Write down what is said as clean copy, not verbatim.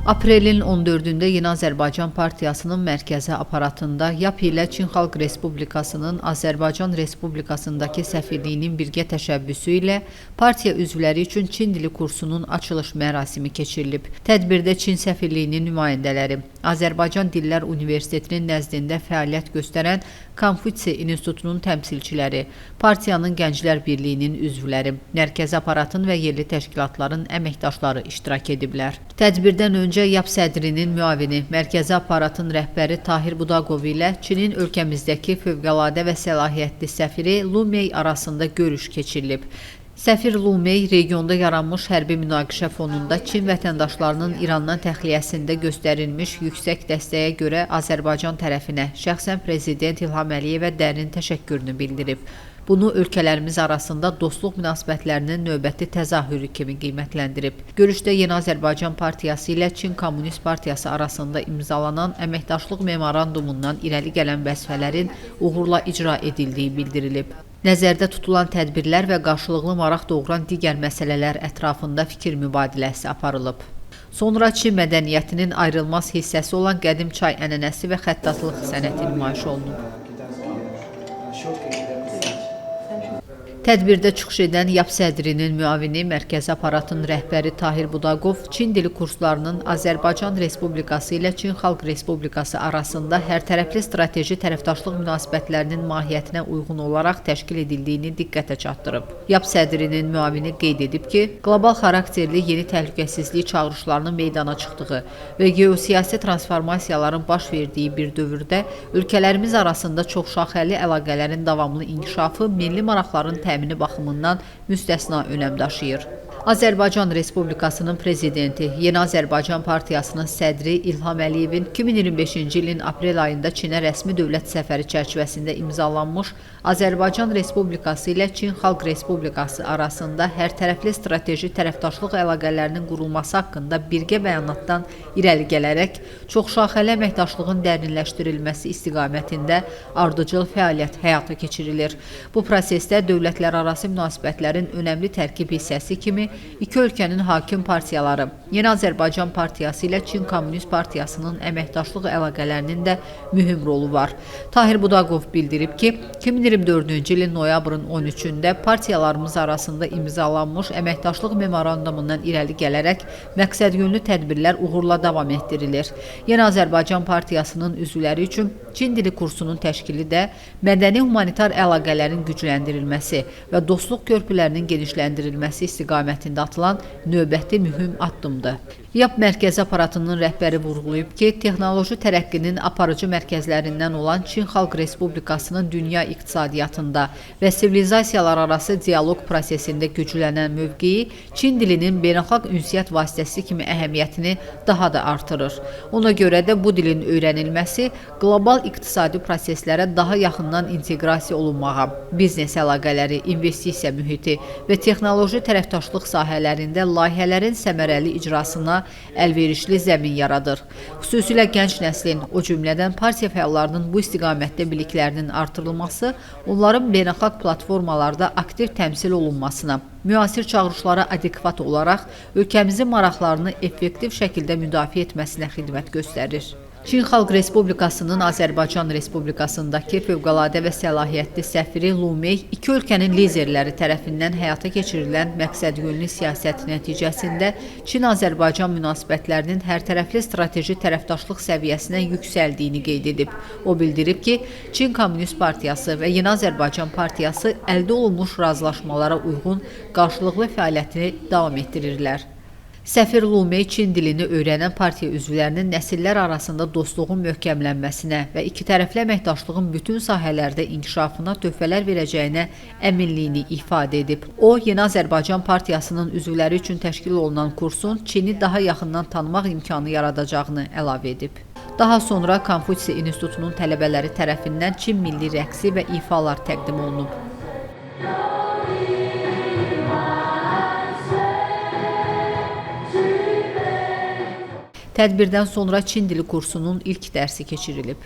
Aprelin 14-də Yeni Azərbaycan Partiyasının mərkəzi aparatında YAP ilə Çin Xalq Respublikasının Azərbaycan Respublikasındakı səfirliyinin birgə təşəbbüsü ilə partiya üzvləri üçün Çin dili kursunun açılış mərasimi keçirilib. Tədbirdə Çin səfirliyinin nümayəndələri, Azərbaycan Dillər Universitetinin nəzdində fəaliyyət göstərən Konfutsi İnstitutunun təmsilçiləri, partiyanın Gənclər Birliyinin üzvləri, mərkəzi aparatın və yerli təşkilatların əməkdaşları iştirak ediblər. Tədbirdən öncə YAP sədrinin müavini, mərkəzi aparatın rəhbəri Tahir Budaqov ilə Çinin ölkəmizdəki fövqəladə və səlahiyyətli səfiri Lu Mei arasında görüş keçirilib. Səfir Lu Mei regionda yaranmış hərbi münaqişə fonunda Çin vətəndaşlarının İrandan təxliyəsində göstərilmiş yüksək dəstəyə görə Azərbaycan tərəfinə, şəxsən Prezident İlham Əliyevə dərin təşəkkürünü bildirib. Bunu ölkələrimiz arasında dostluq münasibətlərinin növbəti təzahürü kimi qiymətləndirib. Görüşdə Yeni Azərbaycan Partiyası ilə Çin Kommunist Partiyası arasında imzalanan əməkdaşlıq memorandumundan irəli gələn vəzifələrin uğurla icra edildiyi bildirilib. Nəzərdə tutulan tədbirlər və qarşılıqlı maraq doğuran digər məsələlər ətrafında fikir mübadiləsi aparılıb. Sonra Çin mədəniyyətinin ayrılmaz hissəsi olan qədim çay ənənəsi və xəttatlıq sənəti nümayiş olunub. Tədbirdə çıxış edən YAP sədrinin müavini, mərkəzi aparatın rəhbəri Tahir Budaqov Çin dili kurslarının Azərbaycan Respublikası ilə Çin Xalq Respublikası arasında hərtərəfli strateji tərəfdaşlıq münasibətlərinin mahiyyətinə uyğun olaraq təşkil edildiyini diqqətə çatdırıb. YAP sədrinin müavini qeyd edib ki, qlobal xarakterli yeni təhlükəsizlik çağırışlarının meydana çıxdığı və geosiyasi transformasiyaların baş verdiyi bir dövrdə ölkələrimiz arasında çoxşaxəli əlaqələrin davamlı inkişafı milli maraqların təmini baxımından müstəsna önəm daşıyır. Azərbaycan Respublikasının Prezidenti, Yeni Azərbaycan Partiyasının sədri İlham Əliyevin 2025-ci ilin aprel ayında Çinə rəsmi dövlət səfəri çərçivəsində imzalanmış Azərbaycan Respublikası ilə Çin Xalq Respublikası arasında hərtərəfli strateji tərəfdaşlıq əlaqələrinin qurulması haqqında birgə bəyanatdan irəli gələrək çoxşaxəli əməkdaşlığın dərinləşdirilməsi istiqamətində ardıcıl fəaliyyət həyata keçirilir. Bu prosesdə dövlətlərarası münasibətlərin önəmli tərkib hissəsi kimi İki ölkənin hakim partiyaları, Yeni Azərbaycan Partiyası ilə Çin Kommunist Partiyasının əməkdaşlıq əlaqələrinin də mühüm rolu var. Tahir Budaqov bildirib ki, 2024-cü ilin noyabrın 13-də partiyalarımız arasında imzalanmış əməkdaşlıq memorandumundan irəli gələrək məqsədyönlü tədbirlər uğurla davam etdirilir. Yeni Azərbaycan Partiyasının üzvləri üçün Çin dili kursunun təşkili də mədəni humanitar əlaqələrin gücləndirilməsi və dostluq körpülərinin genişləndirilməsi istiqamətində atılan növbəti mühüm addımdır. YAP mərkəzi aparatının rəhbəri vurğulayıb ki, texnoloji tərəqqinin aparıcı mərkəzlərindən olan Çin Xalq Respublikasının dünya iqtisadiyyatında və sivilizasiyalar arası dialoq prosesində güclənən mövqeyi Çin dilinin beynəlxalq ünsiyyət vasitəsi kimi əhəmiyyətini daha da artırır. Ona görə də bu dilin öyrənilməsi qlobal iqtisadi proseslərə daha yaxından inteqrasiya olunmağa, biznes əlaqələri, investisiya mühiti və texnoloji tərəfdaşlıq sahələrində layihələrin səmərəli icrasına əlverişli zəmin yaradır. Xüsusilə gənc nəslin, o cümlədən partiya fəallarının bu istiqamətdə biliklərinin artırılması, onların beynəlxalq platformalarda aktiv təmsil olunmasına, müasir çağırışlara adekvat olaraq ölkəmizin maraqlarını effektiv şəkildə müdafiə etməsinə xidmət göstərir. Çin Xalq Respublikasının Azərbaycan Respublikasındakı fövqəladə və səlahiyyətli səfiri Lu Mei iki ölkənin liderləri tərəfindən həyata keçirilən məqsədyönlü siyasət nəticəsində Çin-Azərbaycan münasibətlərinin hərtərəfli strateji tərəfdaşlıq səviyyəsinə yüksəldiyini qeyd edib. O bildirib ki, Çin Kommunist Partiyası və Yeni Azərbaycan Partiyası əldə olunmuş razılaşmalara uyğun qarşılıqlı fəaliyyətini davam etdirirlər. Səfir Lu Mei Çin dilini öyrənən partiya üzvlərinin nəsillər arasında dostluğun möhkəmlənməsinə və ikitərəfli əməkdaşlığın bütün sahələrdə inkişafına töhfələr verəcəyinə əminliyini ifadə edib. O, Yeni Azərbaycan Partiyasının üzvləri üçün təşkil olunan kursun Çini daha yaxından tanımaq imkanı yaradacağını əlavə edib. Daha sonra Konfutsi İnstitutunun tələbələri tərəfindən Çin milli rəqsi və ifalar təqdim olunub. Tədbirdən sonra Çin dili kursunun ilk dərsi keçirilib.